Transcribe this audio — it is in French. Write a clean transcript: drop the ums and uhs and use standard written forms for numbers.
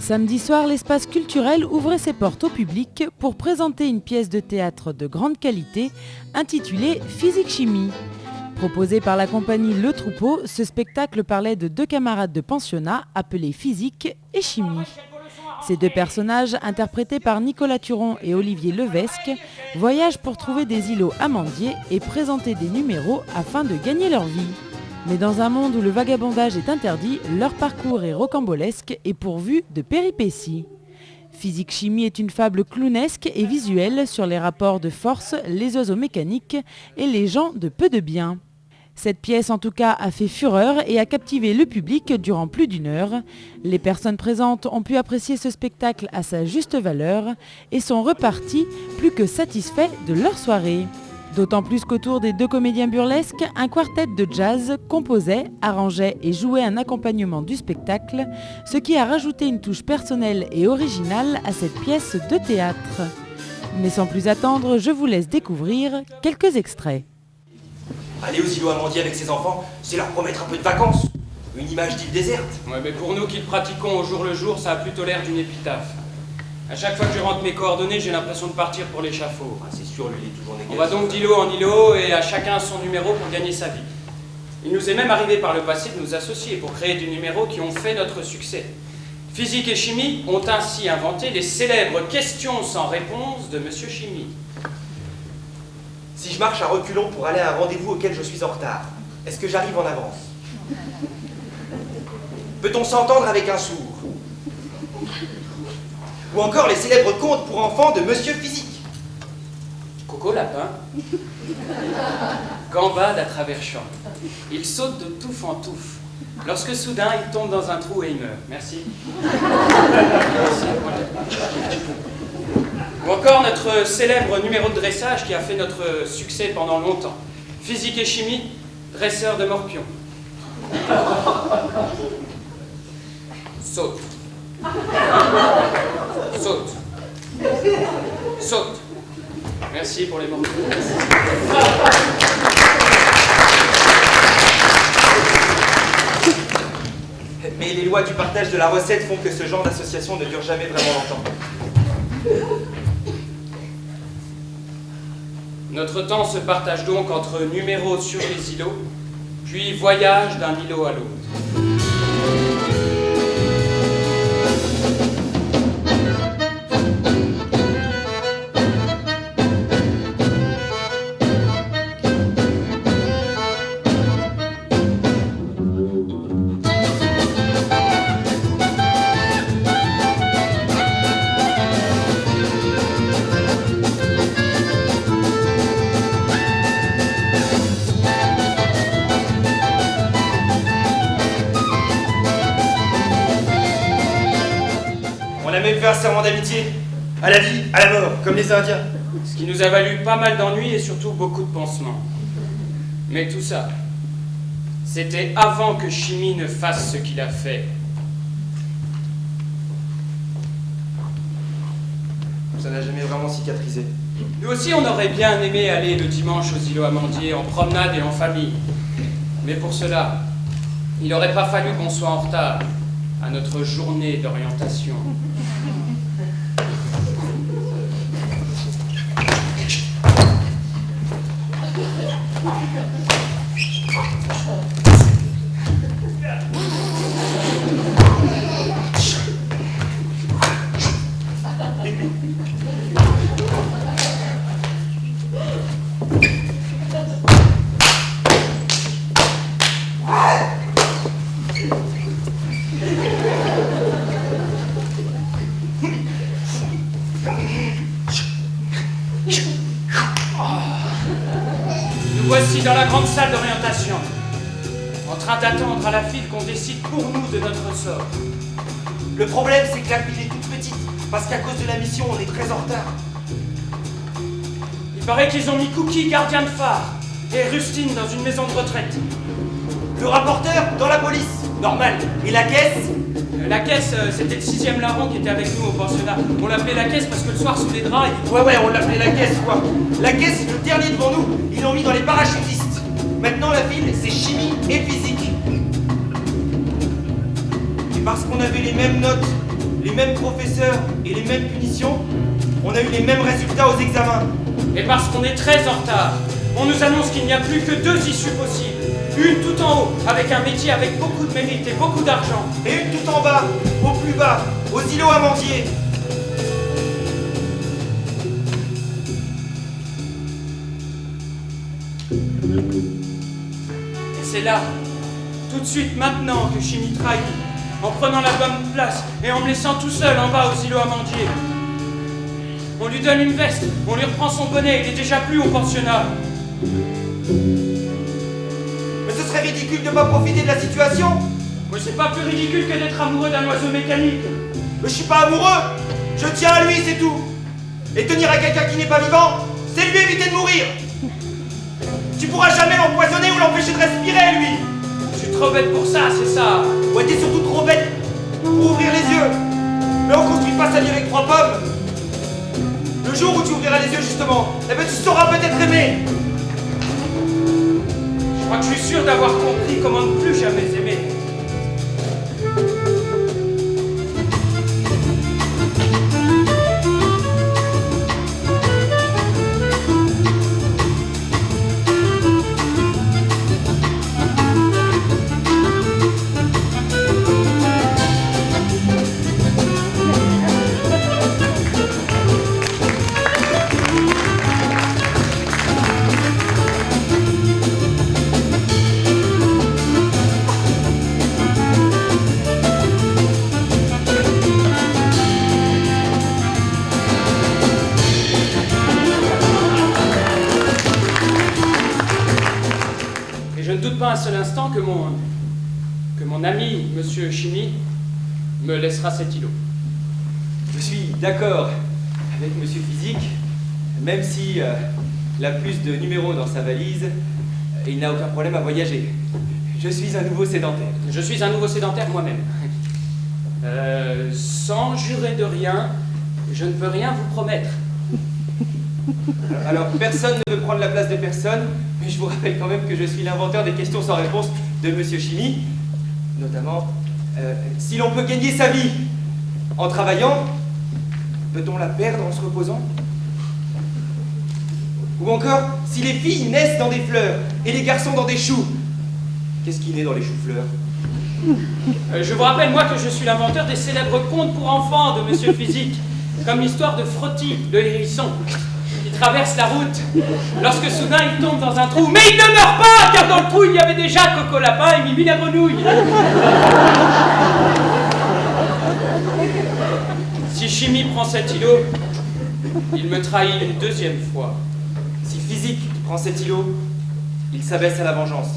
Samedi soir, l'espace culturel ouvrait ses portes au public pour présenter une pièce de théâtre de grande qualité intitulée Physique-chimie. Proposé par la compagnie Le Troupeau, ce spectacle parlait de deux camarades de pensionnat appelés Physique et Chimie. Ces deux personnages, interprétés par Nicolas Turon et Olivier Levesque, voyagent pour trouver des îlots amandiers et présenter des numéros afin de gagner leur vie. Mais dans un monde où le vagabondage est interdit, leur parcours est rocambolesque et pourvu de péripéties. Physique-chimie est une fable clownesque et visuelle sur les rapports de force, les oiseaux mécaniques et les gens de peu de bien. Cette pièce en tout cas a fait fureur et a captivé le public durant plus d'une heure. Les personnes présentes ont pu apprécier ce spectacle à sa juste valeur et sont reparties plus que satisfaits de leur soirée. D'autant plus qu'autour des deux comédiens burlesques, un quartet de jazz composait, arrangeait et jouait un accompagnement du spectacle, ce qui a rajouté une touche personnelle et originale à cette pièce de théâtre. Mais sans plus attendre, je vous laisse découvrir quelques extraits. Aller aux îlots amandiers avec ses enfants, c'est leur promettre un peu de vacances. Une image d'île déserte. Ouais, mais pour nous qui le pratiquons au jour le jour, ça a plutôt l'air d'une épitaphe. À chaque fois que je rentre mes coordonnées, j'ai l'impression de partir pour l'échafaud. Ah, c'est sûr, lui, il est toujours négatif. On va donc d'îlot en îlot et à chacun son numéro pour gagner sa vie. Il nous est même arrivé par le passé de nous associer pour créer des numéros qui ont fait notre succès. Physique et chimie ont ainsi inventé les célèbres questions sans réponse de Monsieur Chimie. Si je marche à reculons pour aller à un rendez-vous auquel je suis en retard, est-ce que j'arrive en avance? Peut-on s'entendre avec un sourd? Ou encore les célèbres contes pour enfants de Monsieur Physique. Coco Lapin gambade à travers champs. Il saute de touffe en touffe. Lorsque soudain il tombe dans un trou et il meurt. Merci. Merci. Ou encore notre célèbre numéro de dressage qui a fait notre succès pendant longtemps. Physique et chimie, dresseur de morpions. Saute. Saute. Saute. Merci pour les morpions. Mais les lois du partage de la recette font que ce genre d'association ne dure jamais vraiment longtemps. Notre temps se partage donc entre numéros sur les îlots, puis voyage d'un îlot à l'autre. On a même fait un serment d'amitié. À la vie, à la mort, comme les Indiens. Ce qui nous a valu pas mal d'ennuis et surtout beaucoup de pansements. Mais tout ça, c'était avant que Chimie ne fasse ce qu'il a fait. Ça n'a jamais vraiment cicatrisé. Nous aussi, on aurait bien aimé aller le dimanche aux îlots amandiers en promenade et en famille. Mais pour cela, il n'aurait pas fallu qu'on soit en retard à notre journée d'orientation. Nous voici dans la grande salle d'orientation, en train d'attendre à la file qu'on décide pour nous de notre sort. Le problème, c'est que la ville est toute petite, parce qu'à cause de la mission, on est très en retard. Il paraît qu'ils ont mis Cookie gardien de phare et Rustine dans une maison de retraite. Le rapporteur, dans la police, normal. Et la caisse? La caisse, c'était le 6e larron qui était avec nous au pensionnat. On l'appelait la caisse parce que le soir, sous les draps, Ouais, on l'appelait la caisse, quoi. La caisse, le dernier devant nous, ils l'ont mis dans les parachutistes. Maintenant, la ville, c'est chimie et physique. Et parce qu'on avait les mêmes notes les mêmes professeurs et les mêmes punitions, on a eu les mêmes résultats aux examens. Et parce qu'on est très en retard, on nous annonce qu'il n'y a plus que 2 issues possibles. Une tout en haut, avec un métier avec beaucoup de mérite et beaucoup d'argent. Et une tout en bas, au plus bas, aux îlots amandiers. Et c'est là, tout de suite maintenant, que Chimie trahit, en prenant la bonne place et en me laissant tout seul en bas aux îlots amandiers. On lui donne une veste, on lui reprend son bonnet, il est déjà plus au pensionnat. Mais ce serait ridicule de ne pas profiter de la situation. Mais c'est pas plus ridicule que d'être amoureux d'un oiseau mécanique. Mais je suis pas amoureux, je tiens à lui, c'est tout. Et tenir à quelqu'un qui n'est pas vivant, c'est lui éviter de mourir. Tu pourras jamais l'empoisonner ou l'empêcher de respirer, lui. Je suis trop bête pour ça, c'est ça. Ouais, t'es surtout trop bête pour ouvrir les yeux. Mais on construit pas sa vie avec 3 pommes. Le jour où tu ouvriras les yeux, justement, eh ben tu sauras peut-être aimer. Je crois que je suis sûr d'avoir compris comment ne plus jamais aimer. Un seul instant que mon ami, Monsieur Chimie, me laissera cet îlot. Je suis d'accord avec Monsieur Physique, même si il a plus de numéros dans sa valise, il n'a aucun problème à voyager. Je suis un nouveau sédentaire. Je suis un nouveau sédentaire moi-même. Sans jurer de rien, je ne peux rien vous promettre. Alors, personne ne veut prendre la place de personne, mais je vous rappelle quand même que je suis l'inventeur des questions sans réponse de Monsieur Chimie. Notamment, si l'on peut gagner sa vie en travaillant, peut-on la perdre en se reposant? Ou encore, si les filles naissent dans des fleurs et les garçons dans des choux, qu'est-ce qui naît dans les choux-fleurs? Je vous rappelle, moi, que je suis l'inventeur des célèbres contes pour enfants de Monsieur Physique, comme l'histoire de Frotty, le hérisson. Il traverse la route, lorsque soudain il tombe dans un trou. Mais il ne meurt pas, car dans le trou il y avait déjà Coco Lapin et Mimi la grenouille. Si Chimie prend cet îlot, il me trahit une 2e fois. Si Physique prend cet îlot, il s'abaisse à la vengeance.